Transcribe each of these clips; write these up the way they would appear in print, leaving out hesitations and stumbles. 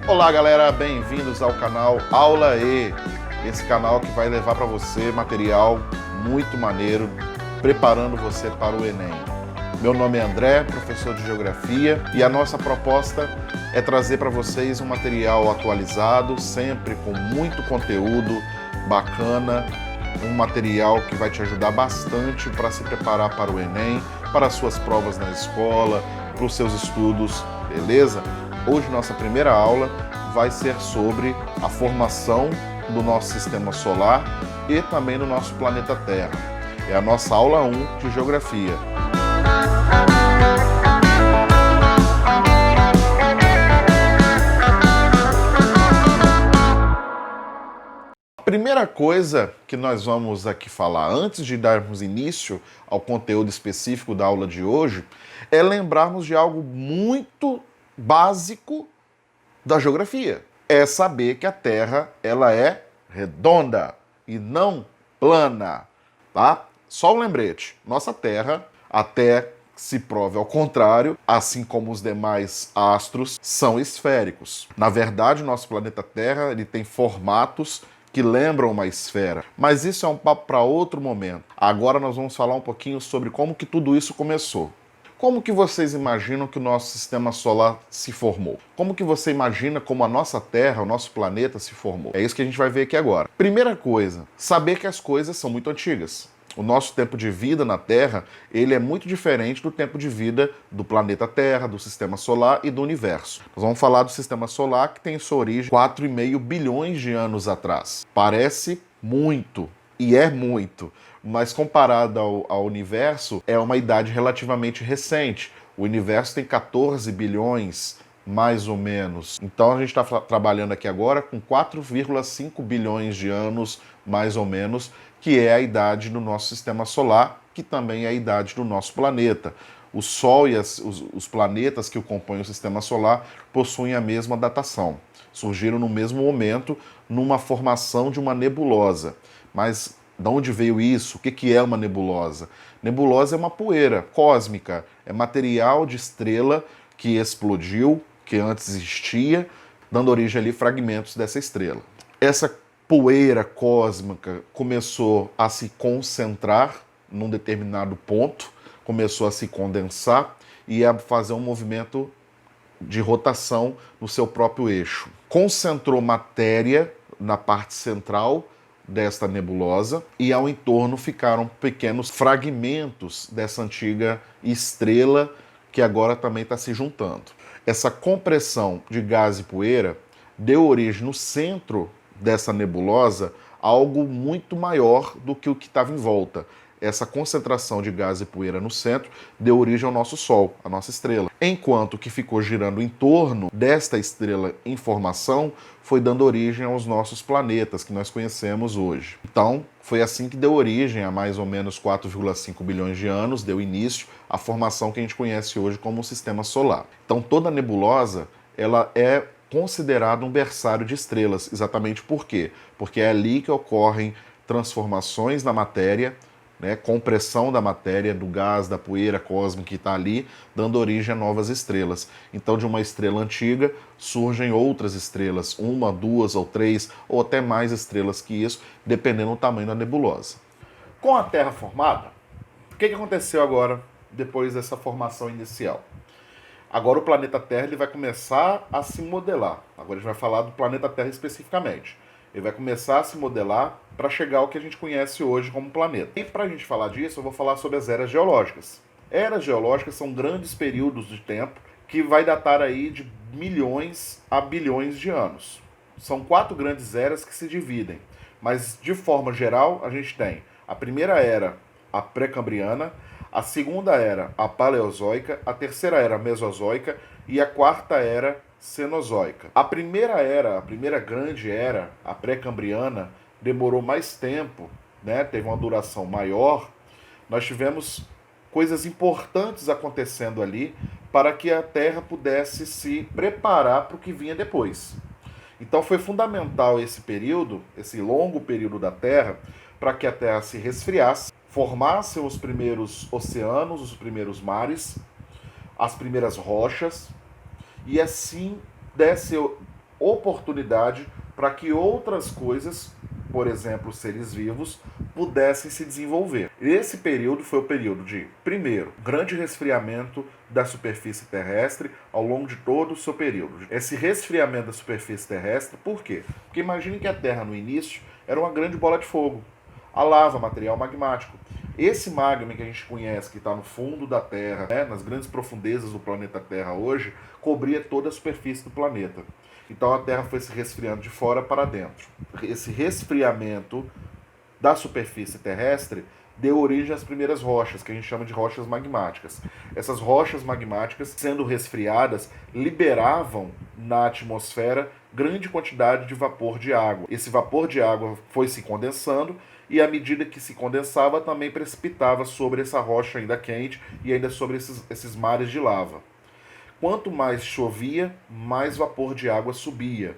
Olá galera, bem-vindos ao canal Aula E, esse canal que vai levar para você material muito maneiro, preparando você para o Enem. Meu nome é André, professor de Geografia, e a nossa proposta é trazer para vocês um material atualizado, sempre com muito conteúdo bacana, um material que vai te ajudar bastante para se preparar para o Enem, para as suas provas na escola, para os seus estudos, beleza? Hoje nossa primeira aula vai ser sobre a formação do nosso sistema solar e também do nosso planeta Terra. É a nossa aula 1 de Geografia. A primeira coisa que nós vamos aqui falar, antes de darmos início ao conteúdo específico da aula de hoje, é lembrarmos de algo muito básico da geografia. É saber que a Terra ela é redonda e não plana, tá? Só um lembrete, nossa Terra, até se prove ao contrário, assim como os demais astros, são esféricos. Na verdade, nosso planeta Terra ele tem formatos que lembram uma esfera. Mas isso é um papo para outro momento. Agora nós vamos falar um pouquinho sobre como que tudo isso começou. Como que vocês imaginam que o nosso sistema solar se formou? Como que você imagina como a nossa Terra, o nosso planeta se formou? É isso que a gente vai ver aqui agora. Primeira coisa, saber que as coisas são muito antigas. O nosso tempo de vida na Terra, ele é muito diferente do tempo de vida do planeta Terra, do sistema solar e do universo. Nós vamos falar do sistema solar que tem sua origem 4,5 bilhões de anos atrás. Parece muito, e é muito, mas comparado ao universo, é uma idade relativamente recente. O universo tem 14 bilhões, mais ou menos. Então a gente está trabalhando aqui agora com 4,5 bilhões de anos, mais ou menos, que é a idade do nosso sistema solar, que também é a idade do nosso planeta. O Sol e os planetas que o compõem o sistema solar possuem a mesma datação. Surgiram no mesmo momento, numa formação de uma nebulosa. Mas de onde veio isso? O que é uma nebulosa? Nebulosa é uma poeira cósmica, é material de estrela que explodiu, que antes existia, dando origem ali a fragmentos dessa estrela. Essa poeira cósmica começou a se concentrar num determinado ponto, começou a se condensar e a fazer um movimento de rotação no seu próprio eixo. Concentrou matéria na parte central desta nebulosa e ao entorno ficaram pequenos fragmentos dessa antiga estrela que agora também está se juntando. Essa compressão de gás e poeira deu origem no centro dessa nebulosa a algo muito maior do que o que estava em volta. Essa concentração de gás e poeira no centro deu origem ao nosso Sol, a nossa estrela. Enquanto o que ficou girando em torno desta estrela em formação foi dando origem aos nossos planetas que nós conhecemos hoje. Então, foi assim que deu origem, a mais ou menos 4,5 bilhões de anos, deu início à formação que a gente conhece hoje como o Sistema Solar. Então, toda nebulosa, ela é considerada um berçário de estrelas. Exatamente por quê? Porque é ali que ocorrem transformações na matéria, compressão da matéria, do gás, da poeira cósmica que está ali, dando origem a novas estrelas. Então, de uma estrela antiga, surgem outras estrelas, uma, duas ou três, ou até mais estrelas que isso, dependendo do tamanho da nebulosa. Com a Terra formada, o que aconteceu agora, depois dessa formação inicial? Agora o planeta Terra ele vai começar a se modelar. Agora a gente vai falar do planeta Terra especificamente. Ele vai começar a se modelar para chegar ao que a gente conhece hoje como planeta. E para a gente falar disso, eu vou falar sobre as eras geológicas. Eras geológicas são grandes períodos de tempo que vai datar aí de milhões a bilhões de anos. São 4 grandes eras que se dividem, mas de forma geral a gente tem a primeira era, a pré-cambriana, a segunda era, a paleozoica, a terceira era, a mesozoica e a quarta era, cenozoica. A primeira grande era, a pré-cambriana, demorou mais tempo, teve uma duração maior. Nós tivemos coisas importantes acontecendo ali para que a Terra pudesse se preparar para o que vinha depois. Então foi fundamental esse período, esse longo período da Terra, para que a Terra se resfriasse, formassem os primeiros oceanos, os primeiros mares, as primeiras rochas, e assim desse oportunidade para que outras coisas, por exemplo, seres vivos, pudessem se desenvolver. Esse período foi o período de, primeiro, grande resfriamento da superfície terrestre ao longo de todo o seu período. Esse resfriamento da superfície terrestre, por quê? Porque imagine que a Terra, no início, era uma grande bola de fogo. A lava, material magmático. Esse magma que a gente conhece, que está no fundo da Terra, né, nas grandes profundezas do planeta Terra hoje, cobria toda a superfície do planeta. Então a Terra foi se resfriando de fora para dentro. Esse resfriamento da superfície terrestre deu origem às primeiras rochas, que a gente chama de rochas magmáticas. Essas rochas magmáticas, sendo resfriadas, liberavam na atmosfera grande quantidade de vapor de água. Esse vapor de água foi se condensando e, à medida que se condensava, também precipitava sobre essa rocha ainda quente e ainda sobre esses mares de lava. Quanto mais chovia, mais vapor de água subia.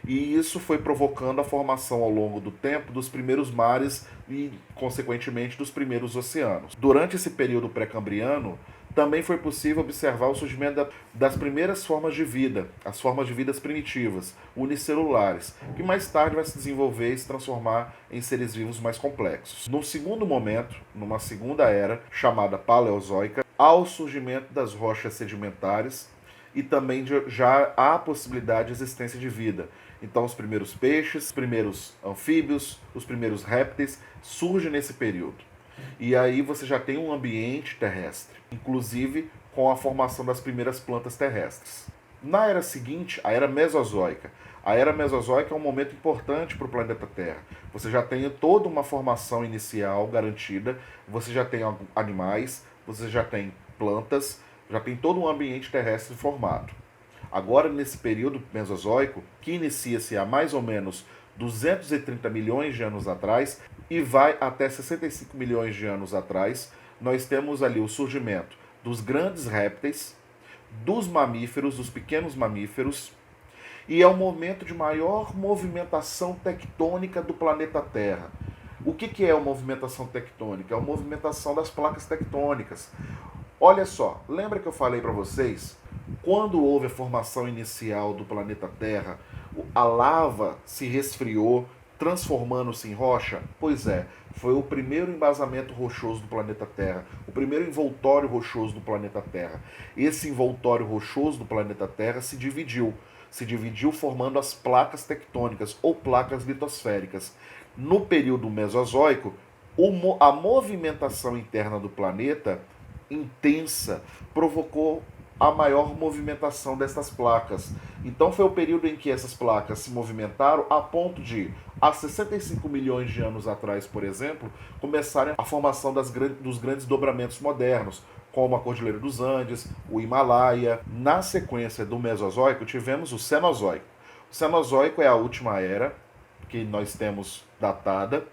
E isso foi provocando a formação ao longo do tempo dos primeiros mares e, consequentemente, dos primeiros oceanos. Durante esse período pré-cambriano, também foi possível observar o surgimento das primeiras formas de vida, as formas de vidas primitivas, unicelulares, que mais tarde vai se desenvolver e se transformar em seres vivos mais complexos. No segundo momento, numa segunda era, chamada Paleozoica, há o surgimento das rochas sedimentares e também já há a possibilidade de existência de vida. Então os primeiros peixes, os primeiros anfíbios, os primeiros répteis surgem nesse período. E aí você já tem um ambiente terrestre, inclusive com a formação das primeiras plantas terrestres. Na era seguinte, a era Mesozoica. A era Mesozoica é um momento importante para o planeta Terra. Você já tem toda uma formação inicial garantida, você já tem animais, você já tem plantas, já tem todo um ambiente terrestre formado. Agora, nesse período Mesozoico, que inicia-se há mais ou menos 230 milhões de anos atrás e vai até 65 milhões de anos atrás, nós temos ali o surgimento dos grandes répteis, dos mamíferos, dos pequenos mamíferos, e é o momento de maior movimentação tectônica do planeta Terra. O que é a movimentação tectônica? É a movimentação das placas tectônicas. Olha só, lembra que eu falei para vocês, quando houve a formação inicial do planeta Terra, a lava se resfriou, transformando-se em rocha? Pois é, foi o primeiro embasamento rochoso do planeta Terra, o primeiro envoltório rochoso do planeta Terra. Esse envoltório rochoso do planeta Terra se dividiu formando as placas tectônicas ou placas litosféricas. No período Mesozoico, a movimentação interna do planeta intensa provocou a maior movimentação dessas placas. Então foi o período em que essas placas se movimentaram a ponto de, há 65 milhões de anos atrás, por exemplo, começarem a formação dos grandes dobramentos modernos, como a Cordilheira dos Andes, o Himalaia. Na sequência do Mesozoico, tivemos o Cenozoico. O Cenozoico é a última era que nós temos datada,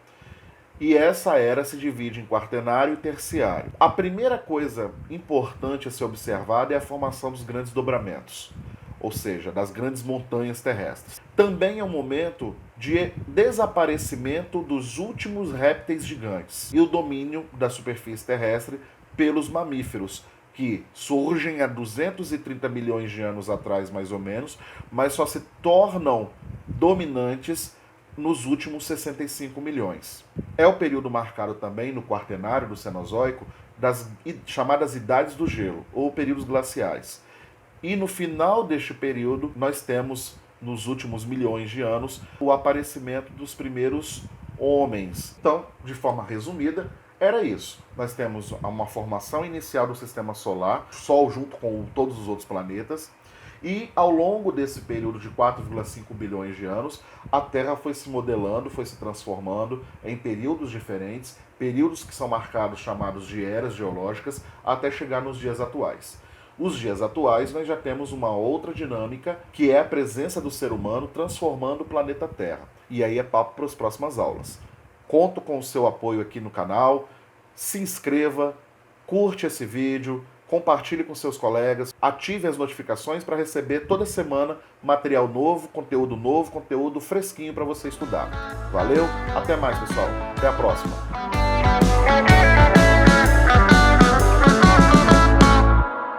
e essa era se divide em quaternário e terciário. A primeira coisa importante a ser observada é a formação dos grandes dobramentos, ou seja, das grandes montanhas terrestres. Também é um momento de desaparecimento dos últimos répteis gigantes e o domínio da superfície terrestre pelos mamíferos, que surgem há 230 milhões de anos atrás, mais ou menos, mas só se tornam dominantes nos últimos 65 milhões. É o período marcado também no quaternário do Cenozoico das chamadas idades do gelo, ou períodos glaciais. E no final deste período, nós temos, nos últimos milhões de anos, o aparecimento dos primeiros homens. Então, de forma resumida, era isso. Nós temos uma formação inicial do sistema solar, Sol junto com todos os outros planetas, e ao longo desse período de 4,5 bilhões de anos, a Terra foi se modelando, foi se transformando em períodos diferentes, períodos que são marcados, chamados de eras geológicas, até chegar nos dias atuais. Os dias atuais, nós já temos uma outra dinâmica, que é a presença do ser humano transformando o planeta Terra. E aí é papo para as próximas aulas. Conto com o seu apoio aqui no canal, se inscreva, curte esse vídeo, compartilhe com seus colegas, ative as notificações para receber toda semana material novo, conteúdo fresquinho para você estudar. Valeu, até mais pessoal, até a próxima.